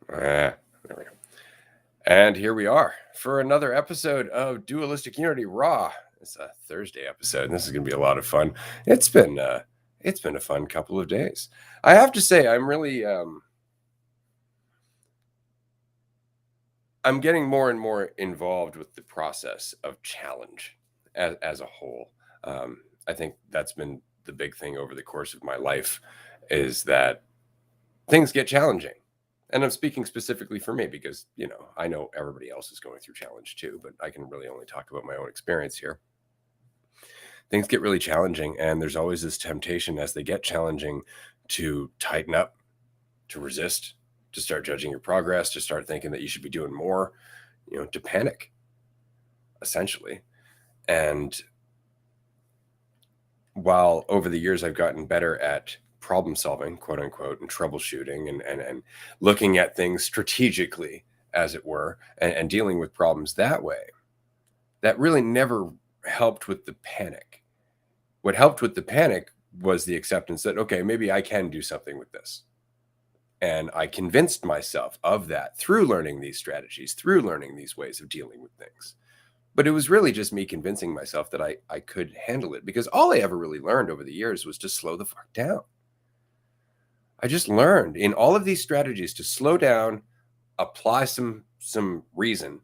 There we go. And here we are for another episode of Dualistic Unity Raw. It's a Thursday episode, and this is going to be a lot of fun. It's been a fun couple of days. I have to say, I'm really I'm getting more and more involved with the process of challenge as a whole. I think that's been the big thing over the course of my life, is that things get challenging. And I'm speaking specifically for me because, I know everybody else is going through challenge too, but I can really only talk about my own experience here. Things get really challenging, and there's always this temptation as they get challenging to tighten up, to resist, to start judging your progress, to start thinking that you should be doing more, to panic, essentially. And while over the years I've gotten better at problem solving, quote unquote, and troubleshooting and looking at things strategically, as it were, and dealing with problems that way, that really never helped with the panic. What helped with the panic was the acceptance that, okay, maybe I can do something with this. And I convinced myself of that through learning these strategies, through learning these ways of dealing with things. But it was really just me convincing myself that I could handle it, because all I ever really learned over the years was to slow the fuck down. I just learned in all of these strategies to slow down, apply some reason,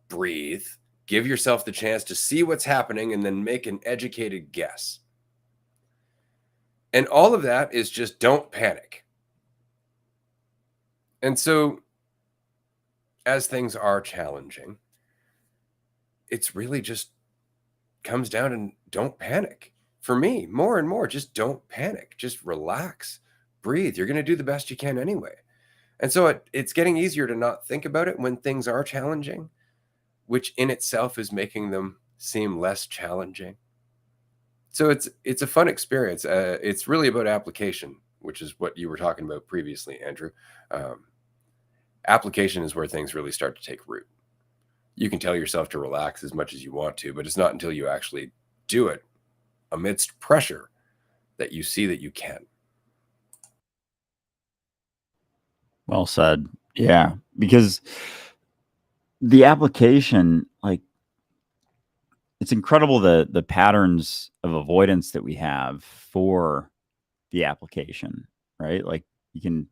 breathe, give yourself the chance to see what's happening, and then make an educated guess. And all of that is just don't panic. And so, as things are challenging, it's really just comes down to don't panic. For me, more and more, just don't panic. Just relax, breathe. You're going to do the best you can anyway. And so it's getting easier to not think about it when things are challenging, which in itself is making them seem less challenging. So it's a fun experience. It's really about application, which is what you were talking about previously, Andrew. Application is where things really start to take root. You can tell yourself to relax as much as you want to, but it's not until you actually do it amidst pressure that you see that you can. Well said. Yeah, because the application, like, it's incredible the patterns of avoidance that we have for the application, right? Like, you can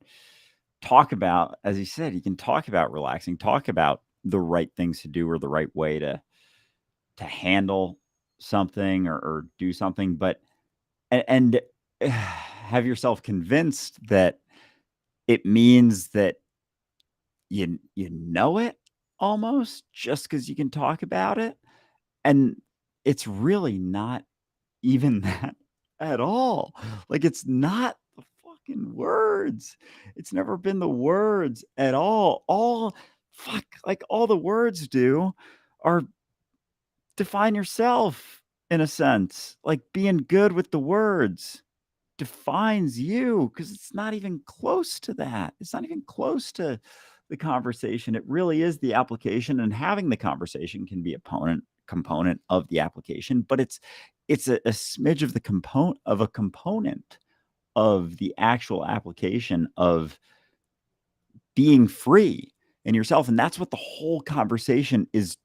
talk about, as you said, you can talk about relaxing, talk about the right things to do or the right way to handle something or do something, but and have yourself convinced that it means that you know it almost just because you can talk about it. And it's really not even that at all. Like, it's not the fucking words. It's never been the words at all. All the words do are define yourself in a sense. Like, being good with the words defines you, because it's not even close to that. It's not even close to the conversation. It really is the application, and having the conversation can be a component of the application, but it's a smidge of the component of the actual application of being free in yourself. And that's what the whole conversation is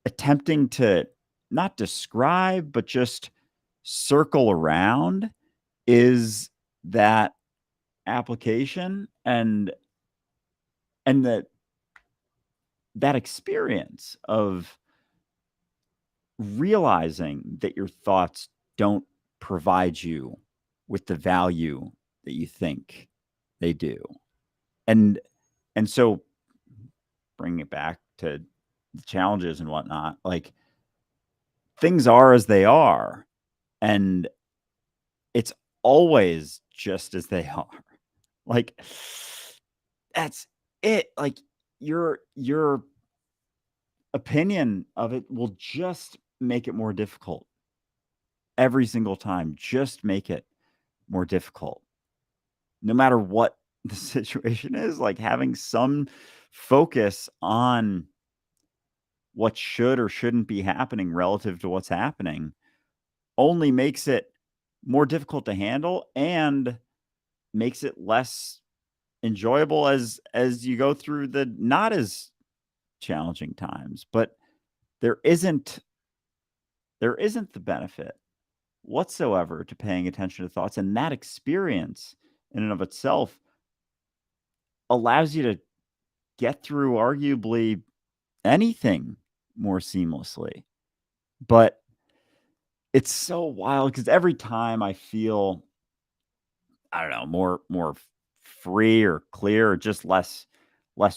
attempting to not describe, but just circle around, is that application and that experience of realizing that your thoughts don't provide you with the value that you think they do. And so, bringing it back to the challenges and whatnot, like, things are as they are, and it's always just as they are. Like, that's it. Like, your opinion of it will just make it more difficult every single time. Just make it more difficult, no matter what the situation is. Like, having some focus on what should or shouldn't be happening relative to what's happening only makes it more difficult to handle and makes it less enjoyable as you go through the not as challenging times. But there isn't the benefit whatsoever to paying attention to thoughts, and that experience in and of itself allows you to get through arguably anything more seamlessly. But it's so wild because every time I feel, I don't know, more free or clear or just less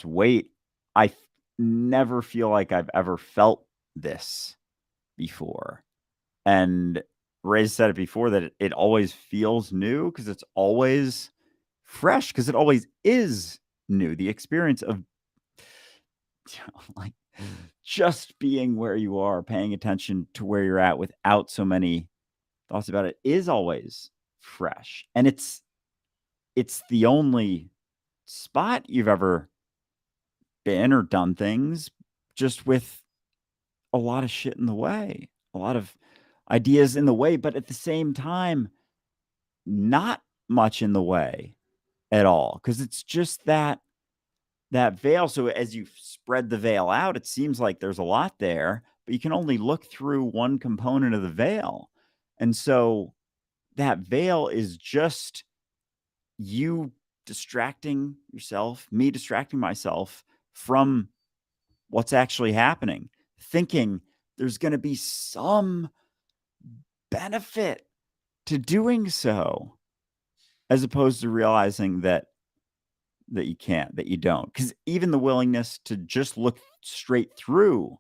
weight, I never feel like I've ever felt this before. And Ray said it before that it always feels new because it's always fresh, because it always is new. The experience of like just being where you are, paying attention to where you're at without so many thoughts about it is always fresh. And it's the only spot you've ever been or done things just with a lot of shit in the way, a lot of ideas in the way, but at the same time, not much in the way at all, because it's just that veil. So as you spread the veil out, it seems like there's a lot there, but you can only look through one component of the veil. And so that veil is just you distracting yourself, me distracting myself from what's actually happening, thinking there's going to be some benefit to doing so, as opposed to realizing that you can't, that you don't. Because even the willingness to just look straight through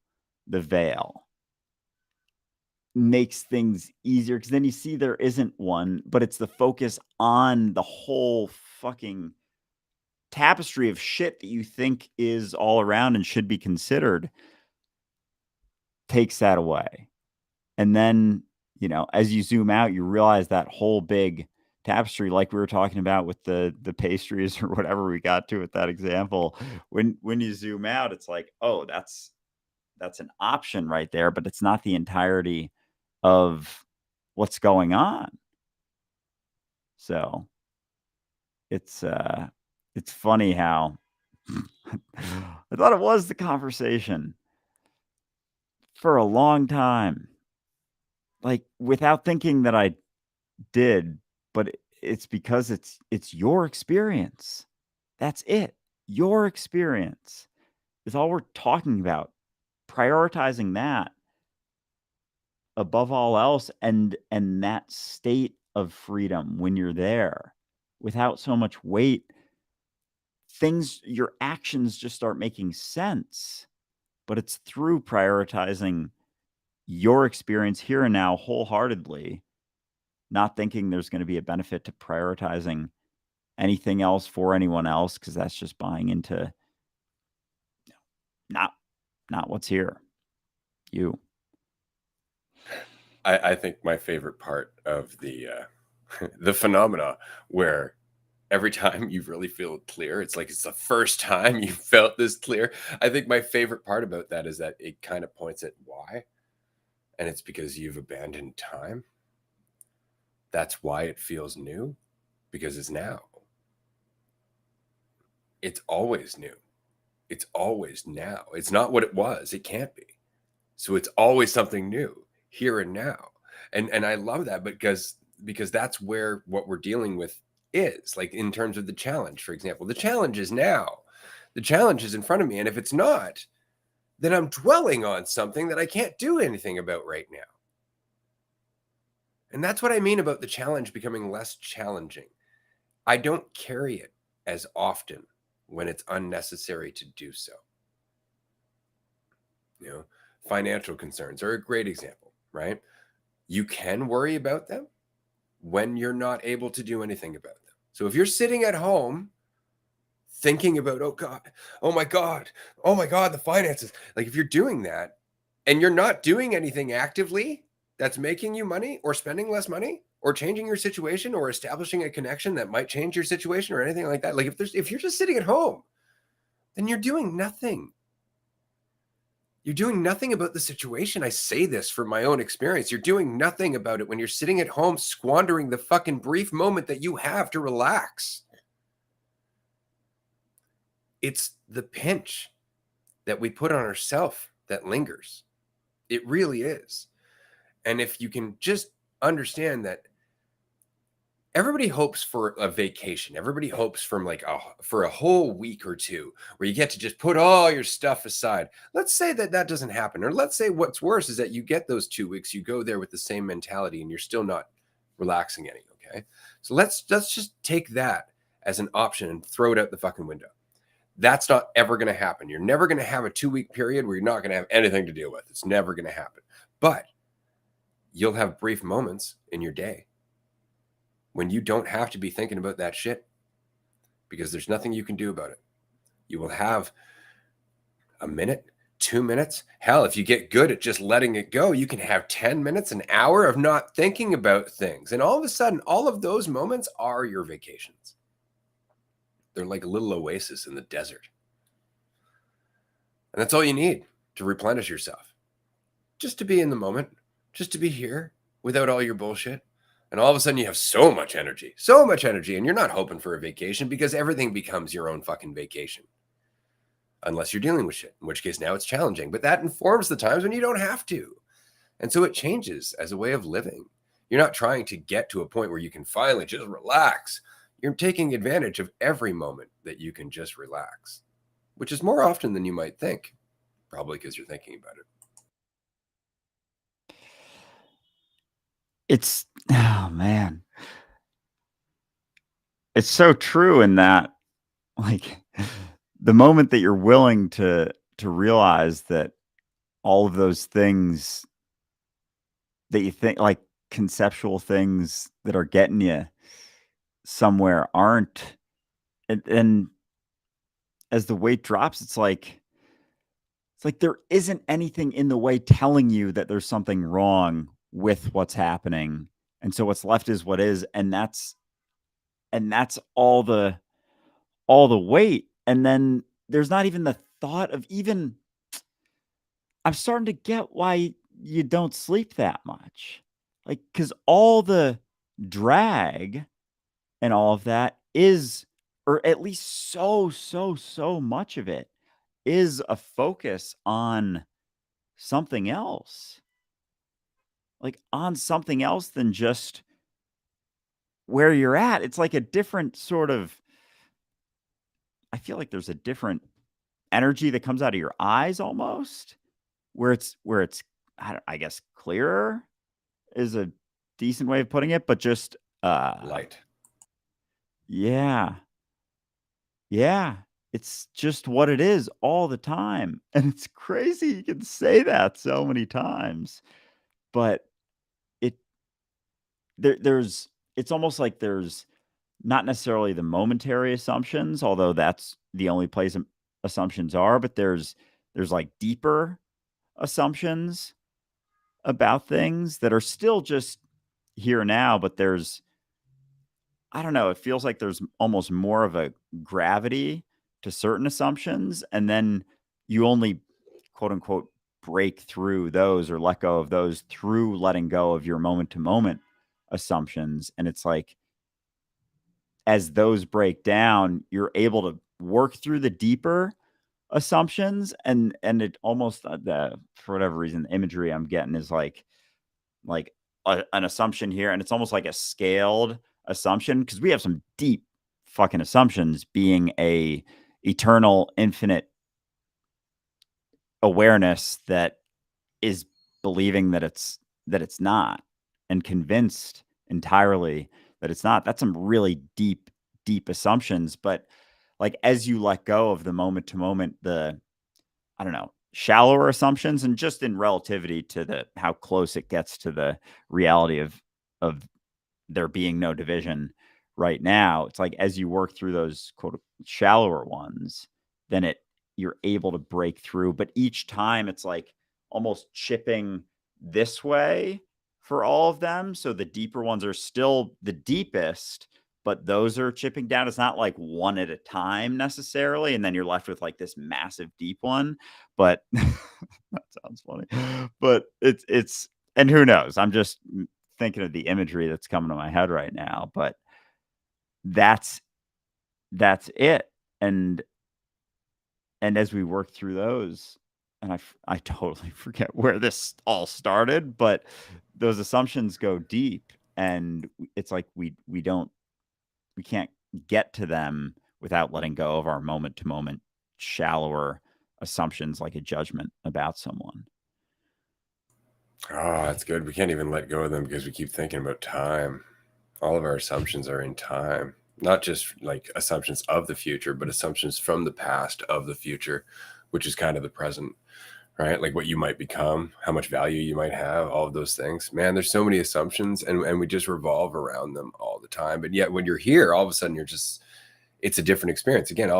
the veil makes things easier, because then you see there isn't one, but it's the focus on the whole fucking tapestry of shit that you think is all around and should be considered, takes that away. And then, as you zoom out, you realize that whole big tapestry, like we were talking about with the pastries or whatever we got to with that example. When you zoom out, it's like, oh, that's an option right there, but it's not the entirety of what's going on. So it's funny how I thought it was the conversation for a long time, like without thinking that I did, but it's because it's your experience. That's it. Your experience is all we're talking about. Prioritizing that above all else, and that state of freedom when you're there without so much weight, your actions just start making sense. But it's through prioritizing your experience here and now wholeheartedly, not thinking there's going to be a benefit to prioritizing anything else for anyone else, because that's just buying into not what's here. You. I think my favorite part of the the phenomena where every time you really feel clear, it's like it's the first time you felt this clear. I think my favorite part about that is that it kind of points at why. And it's because you've abandoned time. That's why it feels new, because it's now. It's always new. It's always now. It's not what it was. It can't be. So it's always something new here and now. And I love that because that's where what we're dealing with is, like in terms of the challenge, for example. The challenge is now. The challenge is in front of me. And if it's not, then I'm dwelling on something that I can't do anything about right now. And that's what I mean about the challenge becoming less challenging. I don't carry it as often when it's unnecessary to do so. Financial concerns are a great example, right? You can worry about them when you're not able to do anything about them. So if you're sitting at home thinking about, oh God, oh my God, the finances, like if you're doing that and you're not doing anything actively that's making you money or spending less money or changing your situation or establishing a connection that might change your situation or anything like that, like if you're just sitting at home, then you're doing nothing. You're doing nothing about the situation. I say this from my own experience. You're doing nothing about it when you're sitting at home squandering the fucking brief moment that you have to relax. it's the pinch that we put on ourselves that lingers. It really is. And if you can just understand that everybody hopes for a vacation. Everybody hopes for a whole week or two where you get to just put all your stuff aside. Let's say that doesn't happen, or let's say what's worse is that you get those 2 weeks, you go there with the same mentality, and you're still not relaxing any. Okay, so let's just take that as an option and throw it out the fucking window. That's not ever going to happen. You're never going to have a 2 week period where you're not going to have anything to deal with. It's never going to happen. But you'll have brief moments in your day when you don't have to be thinking about that shit because there's nothing you can do about it. You will have a minute, 2 minutes. Hell, if you get good at just letting it go, you can have 10 minutes, an hour of not thinking about things. And all of a sudden, all of those moments are your vacations. They're like a little oasis in the desert. And that's all you need to replenish yourself. Just to be in the moment, just to be here without all your bullshit. And all of a sudden you have so much energy, and you're not hoping for a vacation because everything becomes your own fucking vacation. Unless you're dealing with shit, in which case now it's challenging. But that informs the times when you don't have to. And so it changes as a way of living. You're not trying to get to a point where you can finally just relax. You're taking advantage of every moment that you can just relax, which is more often than you might think, probably because you're thinking about it. It's, oh man, it's so true in that, like, the moment that you're willing to realize that all of those things that you think, like conceptual things that are getting you somewhere, aren't, and as the weight drops, it's like there isn't anything in the way telling you that there's something wrong with what's happening, and so what's left is what is, and that's all the weight. And then there's not even the thought of even, I'm starting to get why you don't sleep that much. Like, because all the drag and all of that is, or at least so much of it is a focus on something else. Like on something else than just where you're at. It's like a different sort of, I feel like there's a different energy that comes out of your eyes almost, where it's I guess clearer is a decent way of putting it, but just Light. Yeah. Yeah. It's just what it is all the time. And it's crazy you can say that so many times. But it there's it's almost like there's not necessarily the momentary assumptions, although that's the only place assumptions are, but there's like deeper assumptions about things that are still just here now, but there's, I don't know, it feels like there's almost more of a gravity to certain assumptions, and then you only quote unquote break through those or let go of those through letting go of your moment to moment assumptions. And it's like, as those break down, you're able to work through the deeper assumptions, and it almost, the for whatever reason, the imagery I'm getting is like an assumption here, and it's almost like a scaled assumption, because we have some deep fucking assumptions, being a eternal infinite awareness that is believing that it's not, and convinced entirely that it's not. That's some really deep assumptions. But like, as you let go of the moment to moment, the, I don't know, shallower assumptions, and just in relativity to the how close it gets to the reality of there being no division right now, it's like, as you work through those quote shallower ones, then you're able to break through. But each time it's like almost chipping this way for all of them, so the deeper ones are still the deepest, but those are chipping down. It's not like one at a time necessarily, and then you're left with like this massive deep one. But that sounds funny. But it's and who knows? I'm just thinking of the imagery that's coming to my head right now. But that's it. And and as we work through those, and I totally forget where this all started, but those assumptions go deep, and it's like we can't get to them without letting go of our moment to moment shallower assumptions, like a judgment about someone. Oh, that's good. We can't even let go of them because we keep thinking about time. All of our assumptions are in time, not just like assumptions of the future, but assumptions from the past of the future, which is kind of the present, right? Like what you might become, how much value you might have, all of those things. Man, there's so many assumptions, and we just revolve around them all the time. But yet when you're here, all of a sudden you're just, it's a different experience. Again,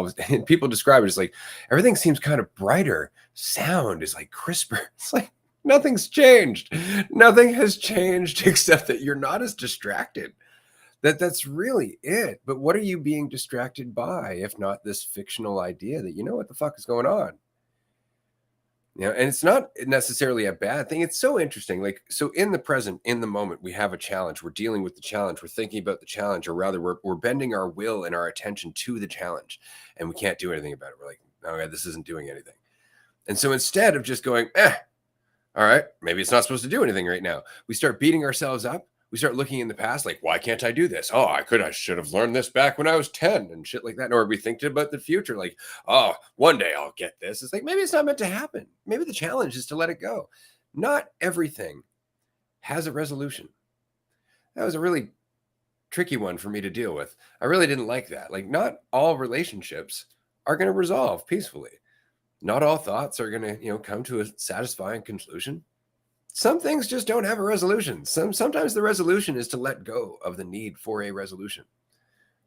people describe it as like everything seems kind of brighter. Sound is like crisper. It's like nothing's changed. Nothing has changed except that you're not as distracted. That's really it. But what are you being distracted by, if not this fictional idea that you know what the fuck is going on? And it's not necessarily a bad thing. It's so interesting. Like, so in the present, in the moment, we have a challenge. We're dealing with the challenge. We're thinking about the challenge, or rather, we're bending our will and our attention to the challenge, and we can't do anything about it. We're like, okay, this isn't doing anything. And so instead of just going, all right, maybe it's not supposed to do anything right now, we start beating ourselves up. We start looking in the past, like, why can't I do this? Oh, I should have learned this back when I was 10 and shit like that. Or we think about the future, like, oh, one day I'll get this. It's like, maybe it's not meant to happen. Maybe the challenge is to let it go. Not everything has a resolution. That was a really tricky one for me to deal with. I really didn't like that. Like, not all relationships are going to resolve peacefully. Not all thoughts are going to, come to a satisfying conclusion. Some things just don't have a resolution. Sometimes the resolution is to let go of the need for a resolution.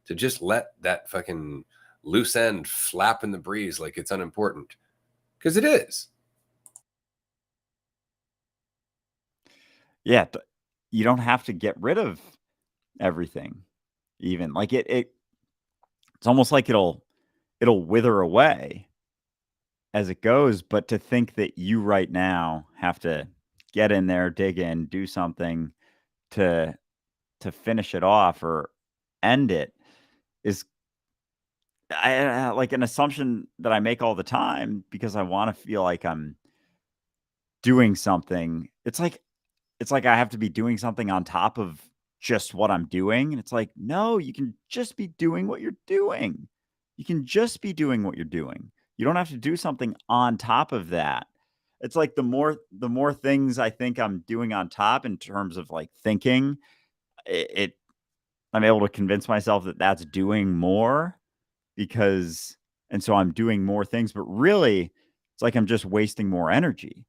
To just let that fucking loose end flap in the breeze like it's unimportant. Because it is. Yeah, you don't have to get rid of everything. Even like it's almost like it'll wither away as it goes. But to think that you right now have to get in there, dig in, do something to finish it off or end it is like an assumption that I make all the time because I want to feel like I'm doing something. It's like I have to be doing something on top of just what I'm doing. And it's like, no, you can just be doing what you're doing. You can just be doing what you're doing. You don't have to do something on top of that. It's like the more things I think I'm doing on top in terms of like thinking, it I'm able to convince myself that that's doing more because and so I'm doing more things, but really it's like I'm just wasting more energy.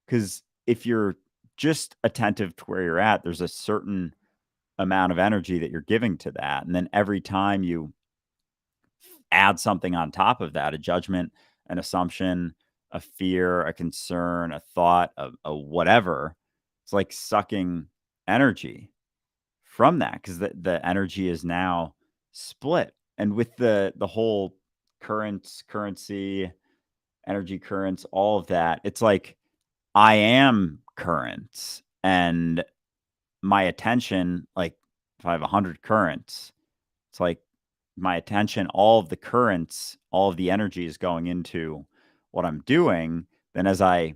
Because if you're just attentive to where you're at, there's a certain amount of energy that you're giving to that. And then every time you add something on top of that, a judgment, an assumption, a fear, a concern, a thought, a whatever, it's like sucking energy from that because the energy is now split. And with the whole currency, energy currents, all of that, it's like I am currents and my attention, like if I have 100 currents, it's like my attention, all of the currents, all of the energy is going into what I'm doing. Then as I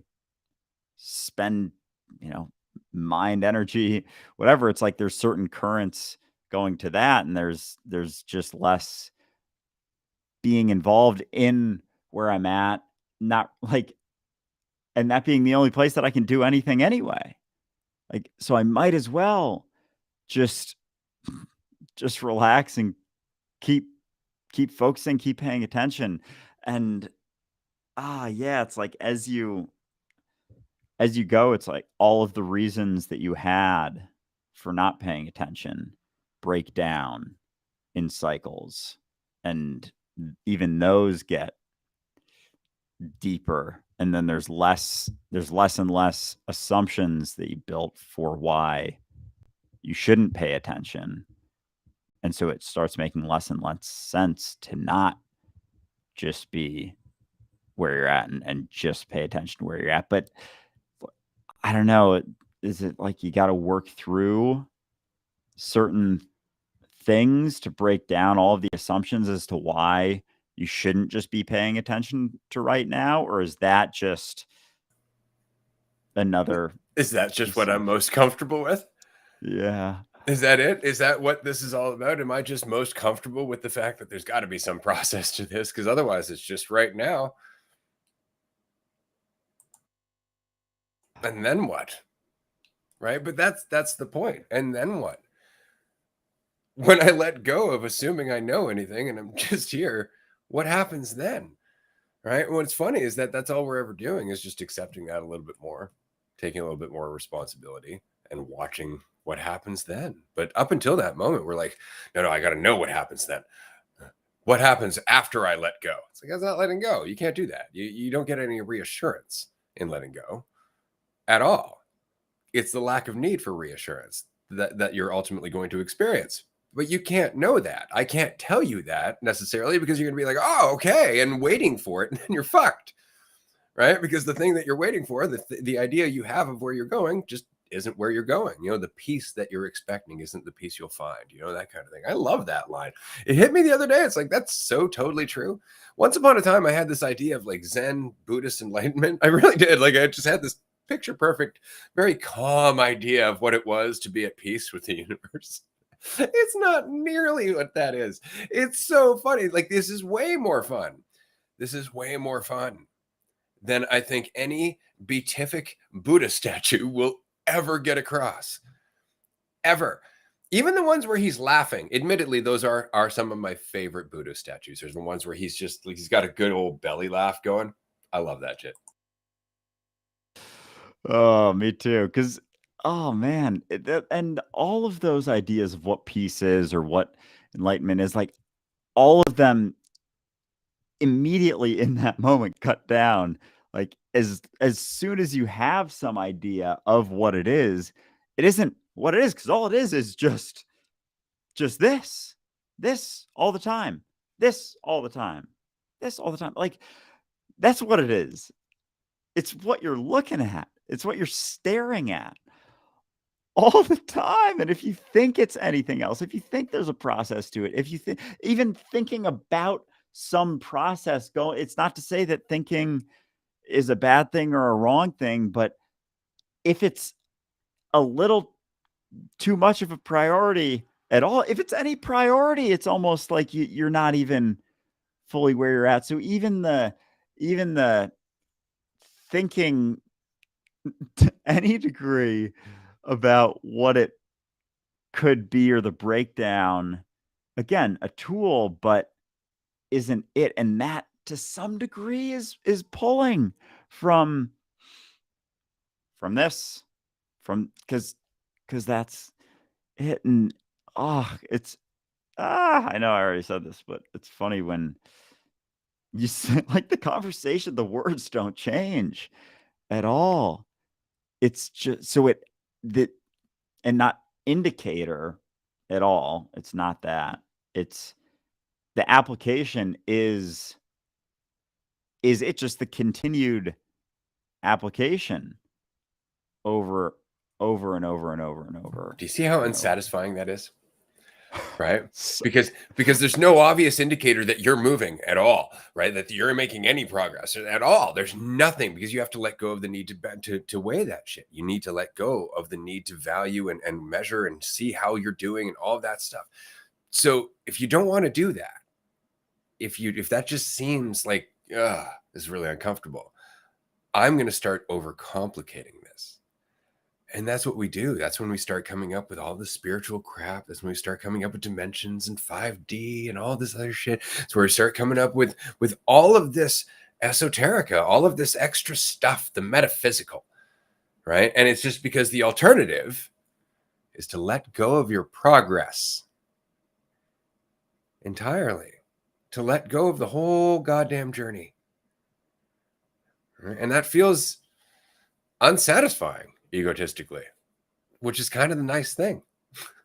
spend, you know, mind energy, whatever, it's like there's certain currents going to that and there's just less being involved in where I'm at, not like and that being the only place that I can do anything anyway. Like, so I might as well just relax and keep focusing, keep paying attention. And yeah, it's like as you go, it's like all of the reasons that you had for not paying attention break down in cycles. And even those get deeper. And then there's less and less assumptions that you built for why you shouldn't pay attention. And so it starts making less and less sense to not just be where you're at and just pay attention to where you're at. But I don't know. Is it like you got to work through certain things to break down all of the assumptions as to why you shouldn't just be paying attention to right now? Or is that just another Is that just piece what I'm of, most comfortable with? yeah. Is that it? Is that what this is all about? Am I just most comfortable with the fact that there's got to be some process to this? Because otherwise, it's just right now. And then what? Right? But that's the point. And then what? When I let go of assuming I know anything and I'm just here, what happens then? Right? And what's funny is that that's all we're ever doing is just accepting that a little bit more, taking a little bit more responsibility and watching what happens then. But up until that moment, we're like, no, I got to know what happens then. What happens after I let go? It's like, that's not letting go. You can't do that. You don't get any reassurance in letting go at all. It's the lack of need for reassurance that you're ultimately going to experience. But you can't know that. I can't tell you that necessarily because you're going to be like, oh, okay, and waiting for it, and then you're fucked, right? Because the thing that you're waiting for, the idea you have of where you're going, just isn't where you're going. You know, the peace that you're expecting isn't the peace you'll find, you know, that kind of thing. I love that line. It hit me the other day. It's like, that's so totally true. Once upon a time, I had this idea of like Zen Buddhist enlightenment. I really did. Like, I just had this picture perfect, very calm idea of what it was to be at peace with the universe. It's not nearly what that is. It's so funny. Like, this is way more fun. This is way more fun than I think any beatific Buddha statue will ever get across. Ever. Even the ones where he's laughing. Admittedly, those are some of my favorite Buddha statues. There's the ones where he's just like, he's got a good old belly laugh going. I love that shit. Oh, me too. Because, oh man, and all of those ideas of what peace is or what enlightenment is, like all of them immediately in that moment cut down. Like as soon as you have some idea of what it isn't what it is, because all it is just this all the time, this all the time, this all the time. Like that's what it is. It's what you're looking at. It's what you're staring at all the time. And if you think it's anything else, if you think there's a process to it, if you think even thinking about some process going, it's not to say that thinking is a bad thing or a wrong thing, but if it's a little too much of a priority at all, if it's any priority, it's almost like you're not even fully where you're at. So even the thinking to any degree about what it could be or the breakdown, again, a tool, but isn't it. And that to some degree is pulling from this, from because that's it. And it's I know I already said this, but it's funny when you say like the conversation, the words don't change at all. It's just so it that and not indicator at all. It's not that. It's the application is it just the continued application over and over and over and over Do you see how and over. unsatisfying that is? Right? So, Because there's no obvious indicator that you're moving at all, right? That you're making any progress at all. There's nothing because you have to let go of the need to weigh that shit. You need to let go of the need to value and measure and see how you're doing and all of that stuff. So if you don't want to do that, if that just seems like is really uncomfortable, I'm going to start overcomplicating this. And that's what we do. That's when we start coming up with all the spiritual crap. That's when we start coming up with dimensions and 5D and all this other shit. It's where we start coming up with all of this esoterica, all of this extra stuff, the metaphysical, right? And it's just because the alternative is to let go of your progress entirely, to let go of the whole goddamn journey. Right? And that feels unsatisfying egotistically, which is kind of the nice thing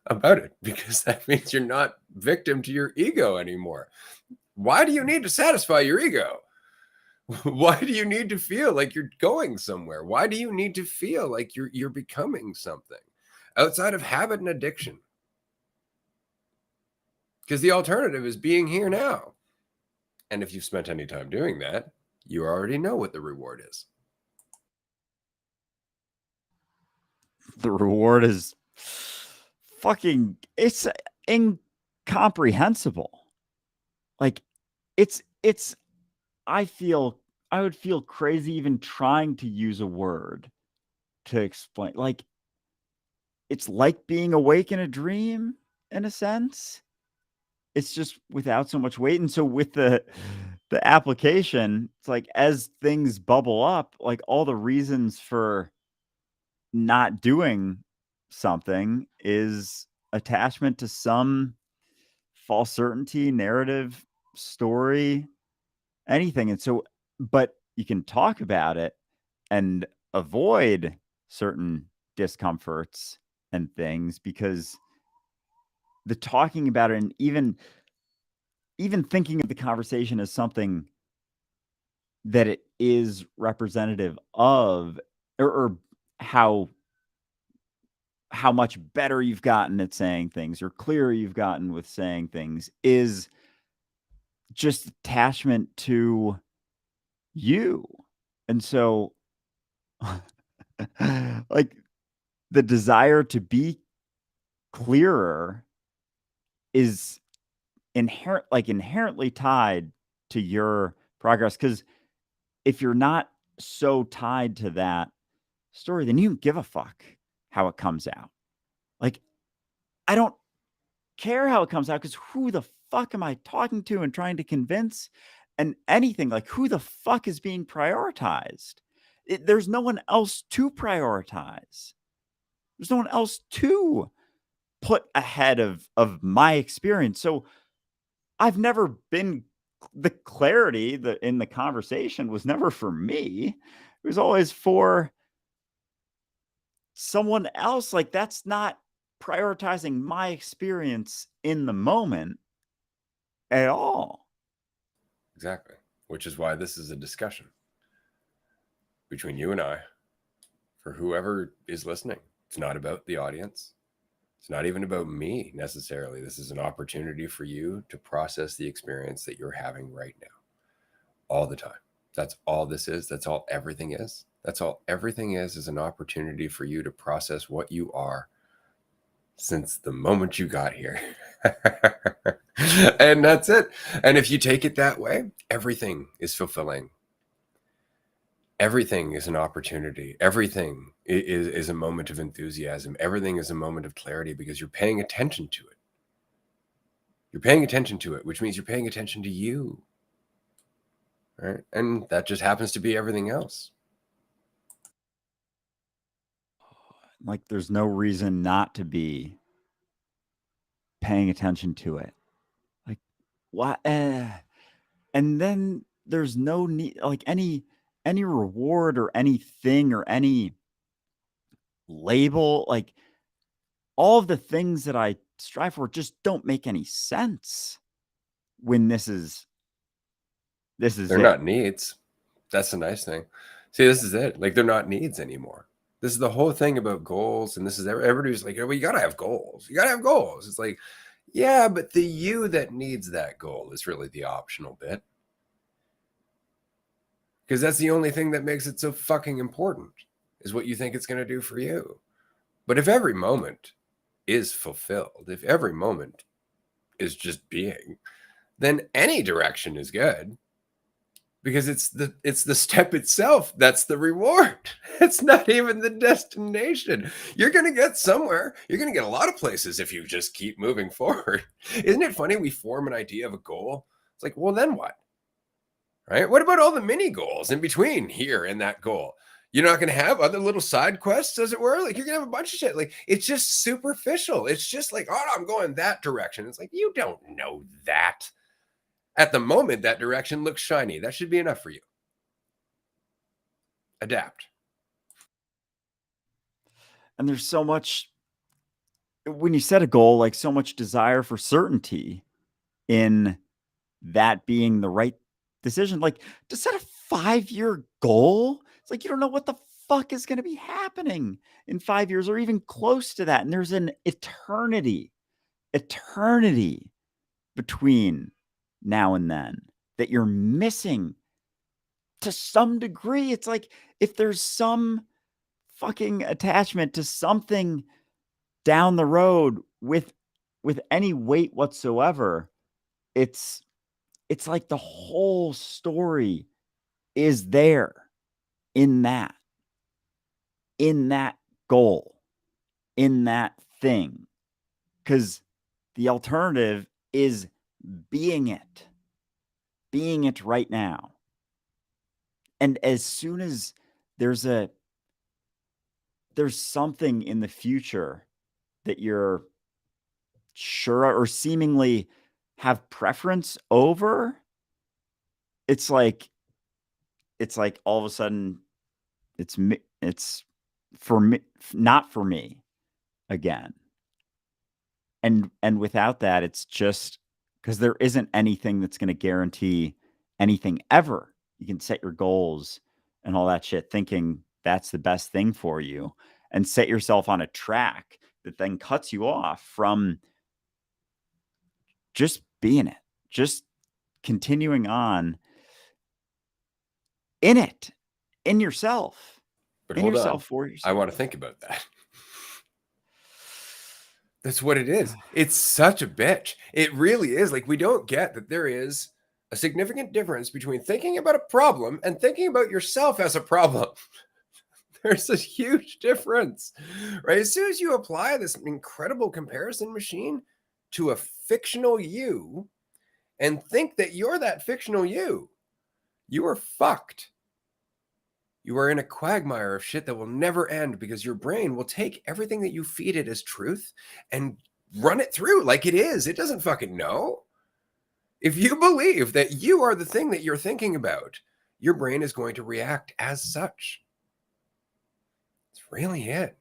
about it, because that means you're not victim to your ego anymore. Why do you need to satisfy your ego? Why do you need to feel like you're going somewhere? Why do you need to feel like you're becoming something outside of habit and addiction? Because the alternative is being here now. And if you've spent any time doing that, you already know what the reward is. The reward is fucking, it's incomprehensible. Like, it's I would feel crazy even trying to use a word to explain. Like, it's like being awake in a dream in a sense. It's just without so much weight. And so with the application, it's like as things bubble up, like all the reasons for not doing something is attachment to some false certainty, narrative, story, anything. And so, but you can talk about it and avoid certain discomforts and things because the talking about it and even thinking of the conversation as something that it is representative of or how much better you've gotten at saying things or clearer you've gotten with saying things is just attachment to you. And so like the desire to be clearer is inherently tied to your progress, because if you're not so tied to that story, then you don't give a fuck how it comes out. Like, I don't care how it comes out because who the fuck am I talking to and trying to convince? And anything, like, who the fuck is being prioritized? There's no one else to prioritize. There's no one else to put ahead of my experience. So I've never been the clarity that in the conversation was never for me. It was always for someone else. Like, that's not prioritizing my experience in the moment at all. Exactly. Which is why this is a discussion between you and I for whoever is listening. It's not about the audience. It's not even about me necessarily. This is an opportunity for you to process the experience that you're having right now, all the time. That's all this is. That's all everything is. That's all everything is an opportunity for you to process what you are since the moment you got here. And that's it. And if you take it that way, everything is fulfilling. Everything is an opportunity. Everything is a moment of enthusiasm. Everything is a moment of clarity because you're paying attention to it. You're paying attention to it, which means you're paying attention to you. Right? And that just happens to be everything else. Like, there's no reason not to be paying attention to it. Like, what? And then there's no need, like, any reward or anything or any label. Like, all of the things that I strive for just don't make any sense when this is They're it. not needs. That's the nice thing. See, this is it. Like, they're not needs anymore. This is the whole thing about goals. And this is everybody's like, well, you got to have goals. You got to have goals. It's like, yeah, but the you that needs that goal is really the optional bit. Because that's the only thing that makes it so fucking important is what you think it's going to do for you. But if every moment is fulfilled, if every moment is just being, then any direction is good because it's the step itself that's the reward. It's not even the destination. You're going to get somewhere. You're going to get a lot of places if you just keep moving forward. Isn't it funny we form an idea of a goal? It's like, well, then what? Right? What about all the mini goals in between here and that goal? You're not going to have other little side quests, as it were. Like, you're going to have a bunch of shit. Like, it's just superficial. It's just like, oh, I'm going that direction. It's like, you don't know that. At the moment, that direction looks shiny. That should be enough for you. Adapt. And there's so much, when you set a goal, like, so much desire for certainty in that being the right decision. Like, to set a 5-year goal, it's like you don't know what the fuck is going to be happening in 5 years or even close to that. And there's an eternity between now and then. that you're missing to some degree. It's like if there's some fucking attachment to something down the road with any weight whatsoever, it's like the whole story is there in that goal, in that thing. Because the alternative is being it right now. And as soon as there's something in the future that you're sure or seemingly have preference over, it's like all of a sudden it's for me, not for me again. And without that, it's just because there isn't anything that's going to guarantee anything ever. You can set your goals and all that shit thinking that's the best thing for you, and set yourself on a track that then cuts you off from just being it, just continuing on in it, in yourself, But in hold yourself, on. for I yourself. want to think about that. That's what it is. It's such a bitch. It really is. Like, we don't get that there is a significant difference between thinking about a problem and thinking about yourself as a problem. There's a huge difference, right? As soon as you apply this incredible comparison machine to a fictional you and think that you're that fictional you are fucked. You are in a quagmire of shit that will never end, because your brain will take everything that you feed it as truth and run it through like it is. It doesn't fucking know. If you believe that you are the thing that you're thinking about, your brain is going to react as such. It's really it.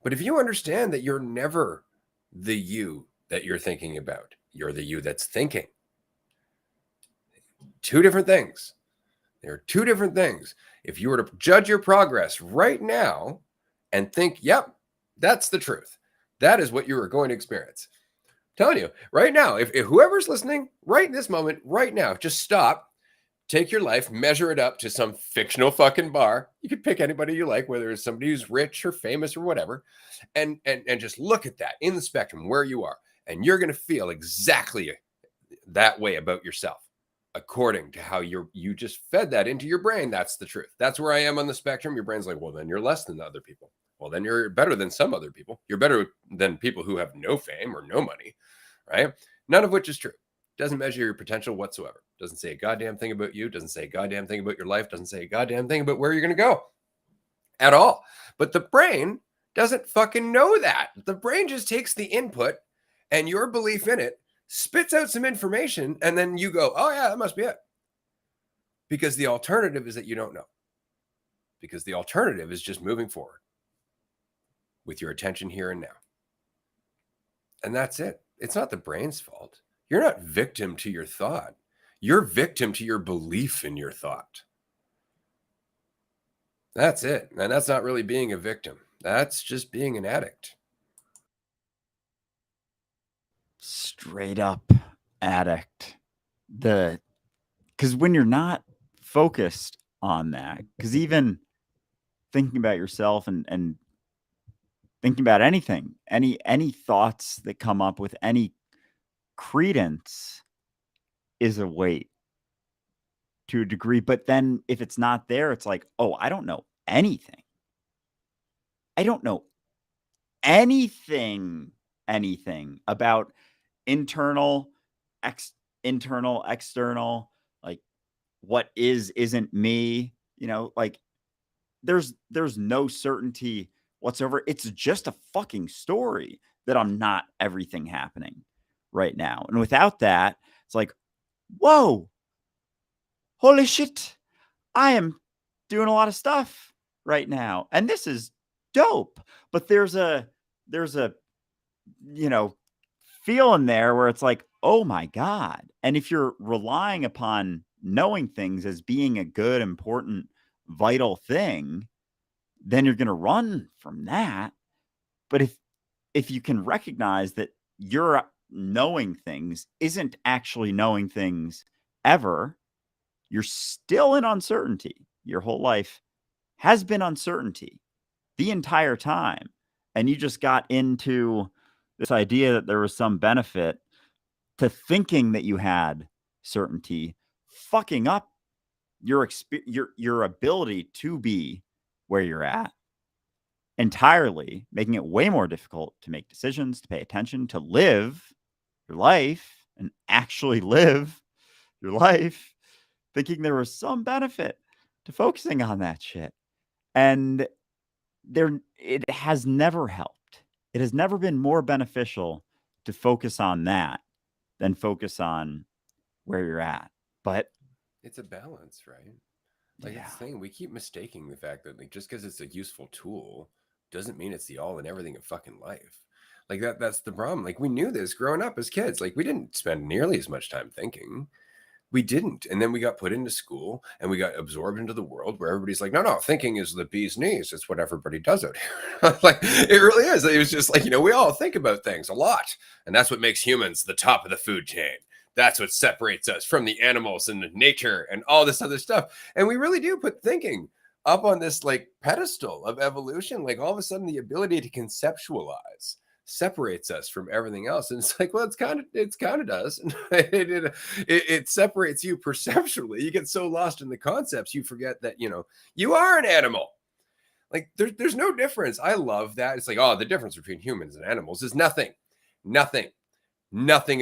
But if you understand that you're never the you that you're thinking about, you're the you that's thinking. Two different things. There are two different things. If you were to judge your progress right now and think, yep, that's the truth, that is what you are going to experience. I'm telling you right now, if whoever's listening right in this moment, right now, just stop, take your life, measure it up to some fictional fucking bar. You could pick anybody you like, whether it's somebody who's rich or famous or whatever, and just look at that in the spectrum where you are, and you're going to feel exactly that way about yourself, according to how you just fed that into your brain. That's the truth. That's where I am on the spectrum. Your brain's like, well, then you're less than other people. Well, then you're better than some other people. You're better than people who have no fame or no money, right? None of which is true. Doesn't measure your potential whatsoever. Doesn't say a goddamn thing about you. Doesn't say a goddamn thing about your life. Doesn't say a goddamn thing about where you're going to go at all. But the brain doesn't fucking know that. The brain just takes the input and your belief in it, spits out some information, and then you go, oh yeah, that must be it. Because the alternative is that you don't know. Because the alternative is just moving forward with your attention here and now. And that's it. It's not the brain's fault. You're not victim to your thought. You're victim to your belief in your thought. That's it. And that's not really being a victim. That's just being an addict. Straight up addict. Because when you're not focused on that, because even thinking about yourself and thinking about anything, any thoughts that come up with any credence is a weight to a degree. But then if it's not there, it's like, oh, I don't know anything. I don't know anything about internal, external, like what isn't me, like there's no certainty whatsoever. It's just a fucking story that I'm not everything happening right now. And without that, it's like, whoa, holy shit, I am doing a lot of stuff right now, and this is dope. But there's a feeling there where it's like, oh my God. And if you're relying upon knowing things as being a good, important, vital thing, then you're going to run from that. But if you can recognize that you're knowing things isn't actually knowing things ever, you're still in uncertainty. Your whole life has been uncertainty the entire time. And you just got into this idea that there was some benefit to thinking that you had certainty, fucking up your ability to be where you're at entirely, making it way more difficult to make decisions, to pay attention, to live your life and actually live your life, thinking there was some benefit to focusing on that shit. And it has never helped. It has never been more beneficial to focus on that than focus on where you're at. But It's a balance, right? Like yeah, that's the thing. We keep mistaking the fact that like just because it's a useful tool doesn't mean it's the all and everything of fucking life. Like that's the problem. Like we knew this growing up as kids. Like we didn't spend nearly as much time thinking. We didn't. And then we got put into school and we got absorbed into the world where everybody's like, no, thinking is the bee's knees. It's what everybody does out here. Like it really is. It was just like, we all think about things a lot. And that's what makes humans the top of the food chain. That's what separates us from the animals and the nature and all this other stuff. And we really do put thinking up on this like pedestal of evolution. Like all of a sudden the ability to conceptualize separates us from everything else. And it's like, well, it's kind of does. It separates you perceptually. You get so lost in the concepts, you forget that, you are an animal. Like there's no difference. I love that. It's like, oh, the difference between humans and animals is nothing, nothing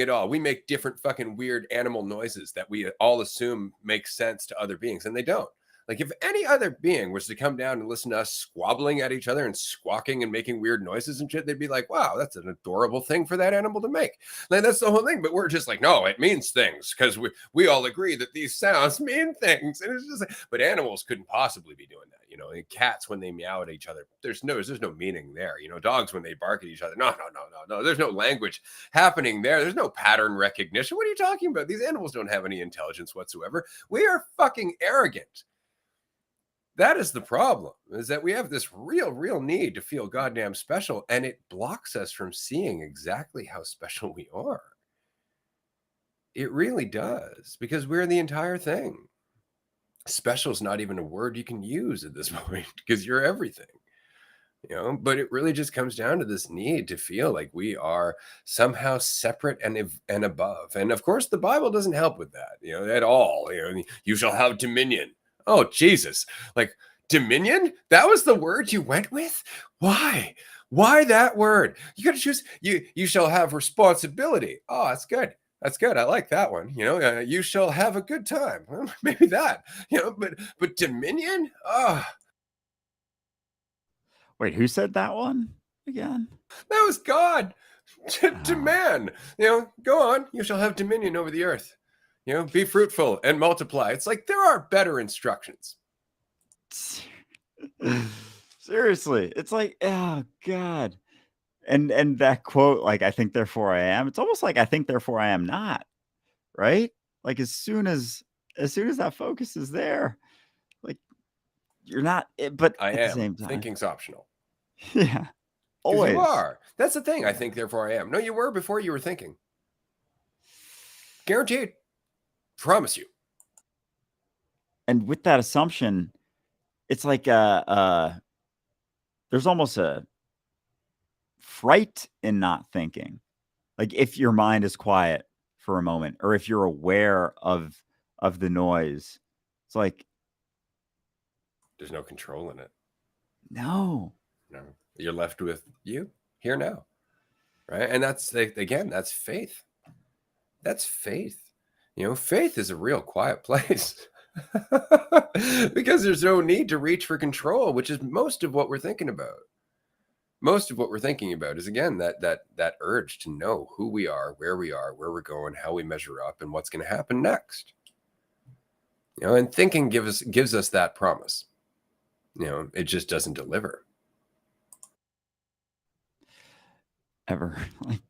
at all. We make different fucking weird animal noises that we all assume make sense to other beings, and they don't. Like if any other being was to come down and listen to us squabbling at each other and squawking and making weird noises and shit, they'd be like, wow, that's an adorable thing for that animal to make. Like that's the whole thing. But we're just like, no, it means things because we all agree that these sounds mean things. And it's just like, but animals couldn't possibly be doing that. And cats, when they meow at each other, there's no meaning there. Dogs, when they bark at each other, no. There's no language happening there. There's no pattern recognition. What are you talking about? These animals don't have any intelligence whatsoever. We are fucking arrogant. That is the problem, is that we have this real need to feel goddamn special, and it blocks us from seeing exactly how special we are. It really does, because we're the entire thing. Special is not even a word you can use at this point because you're everything. But it really just comes down to this need to feel like we are somehow separate and above. And of course, the Bible doesn't help with that, at all. You shall have dominion. Oh, Jesus. Like dominion? That was the word you went with? Why? Why that word? You got to choose. You shall have responsibility. Oh, that's good. That's good. I like that one. You shall have a good time. Well, maybe that. But dominion? Oh, wait, who said that one again? that was God to man. Go on. You shall have dominion over the earth. Be fruitful and multiply. It's like there are better instructions. Seriously, it's like, oh God. And that quote, like, I think therefore I am. It's almost like I think therefore I am not, right? Like as soon as that focus is there, like you're not. But I at the am. same time, Thinking's optional. yeah, Because you always. are. That's the thing. I think therefore I am. No, you were before you were thinking. Guaranteed. Promise you. And with that assumption, it's like there's almost a fright in not thinking. Like if your mind is quiet for a moment, or if you're aware of the noise, it's like There's no control in it. no. You're left with you here now. Right. And that's, again, that's faith. That's faith. Faith is a real quiet place. Because there's no need to reach for control, which is most of what we're thinking about. Most of what we're thinking about is, again, that urge to know who we are, where we're going, how we measure up, and what's going to happen next. And thinking gives us that promise. It just doesn't deliver. Ever like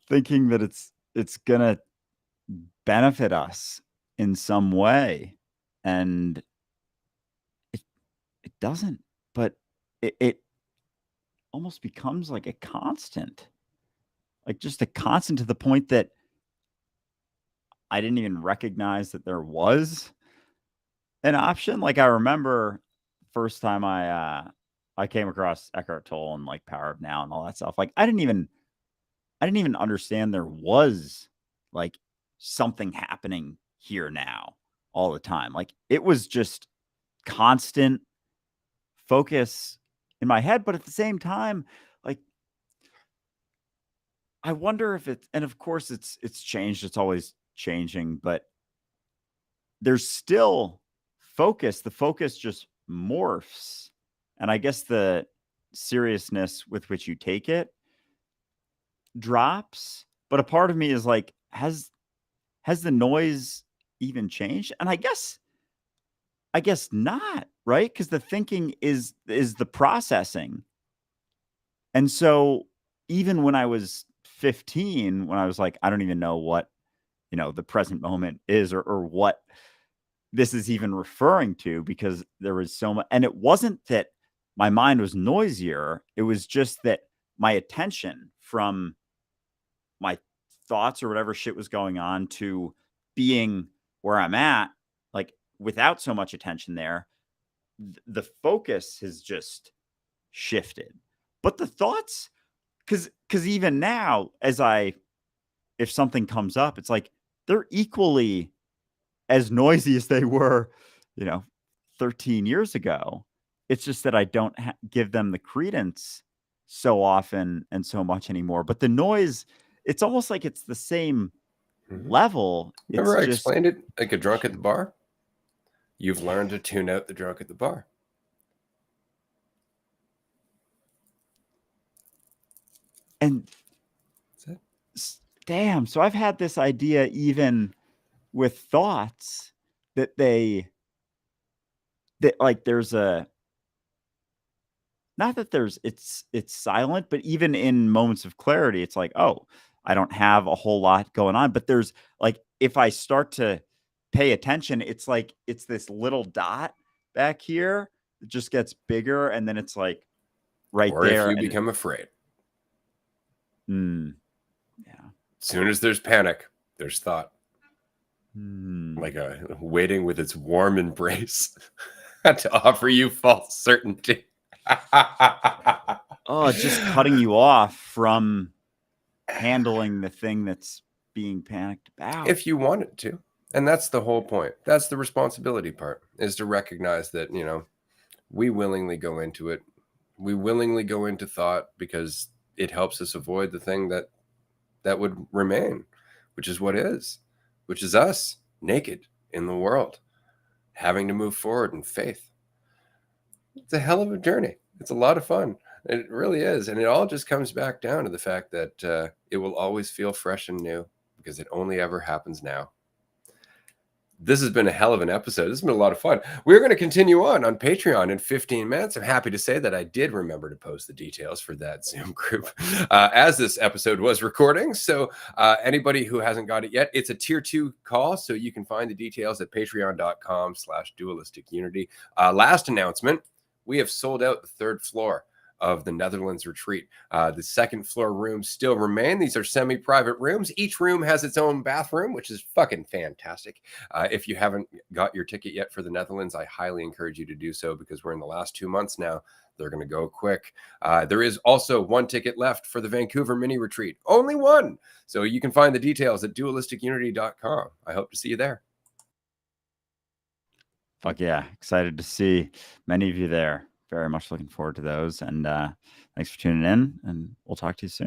thinking that it's gonna benefit us in some way, and it doesn't. But it almost becomes like a constant, like just a constant to the point that I didn't even recognize that there was an option. Like, I remember first time I came across Eckhart Tolle and like Power of Now and all that stuff. Like, I didn't even understand there was like something happening here now all the time. Like, it was just constant focus in my head, but at the same time, like, I wonder if it's, and of course it's changed, it's always changing, but there's still focus. The focus just morphs. And I guess the seriousness with which you take it drops. But a part of me is like, has the noise even changed? And I guess not, right? Because the thinking is the processing. And so even when I was 15, when I was like, I don't even know what, the present moment is, or what this is even referring to, because there was so much. And it wasn't that my mind was noisier. It was just that my attention from my thoughts or whatever shit was going on to being where I'm at, like without so much attention there, the focus has just shifted. But the thoughts, because even now, if something comes up, it's like they're equally as noisy as they were, 13 years ago. It's just that I don't give them the credence so often and so much anymore. But the noise, it's almost like it's the same level. Remember, It's I just explained it like a drunk at the bar? You've learned to tune out the drunk at the bar. And damn, so I've had this idea even with thoughts that like there's a, not that there's, it's silent, but even in moments of clarity, it's like, oh, I don't have a whole lot going on. But there's like, if I start to pay attention, it's like it's this little dot back here. It just gets bigger, and then it's like right or there. Or if you become afraid. Yeah. As soon as there's panic, there's thought. Like waiting with its warm embrace to offer you false certainty. Oh, just cutting you off from handling the thing that's being panicked about. If you want it to. And that's the whole point. That's the responsibility part, is to recognize that, we willingly go into it. We willingly go into thought because it helps us avoid the thing that would remain, which is us, naked in the world, having to move forward in faith. It's a hell of a journey. It's a lot of fun. It really is. And it all just comes back down to the fact that it will always feel fresh and new, because it only ever happens now. This has been a hell of an episode. This has been a lot of fun. We're going to continue on Patreon in 15 minutes. I'm happy to say that I did remember to post the details for that Zoom group as this episode was recording. So anybody who hasn't got it yet, it's a tier 2 call. So you can find the details at patreon.com/dualisticunity. Last announcement, we have sold out the 3rd floor of the Netherlands retreat. The 2nd floor rooms still remain. These are semi-private rooms. Each room has its own bathroom, which is fucking fantastic. If you haven't got your ticket yet for the Netherlands, I highly encourage you to do so, because we're in the last 2 months now. They're going to go quick. There is also 1 ticket left for the Vancouver mini retreat. Only 1. So you can find the details at dualisticunity.com. I hope to see you there. Fuck yeah. Excited to see many of you there. Very much looking forward to those. And thanks for tuning in, and we'll talk to you soon.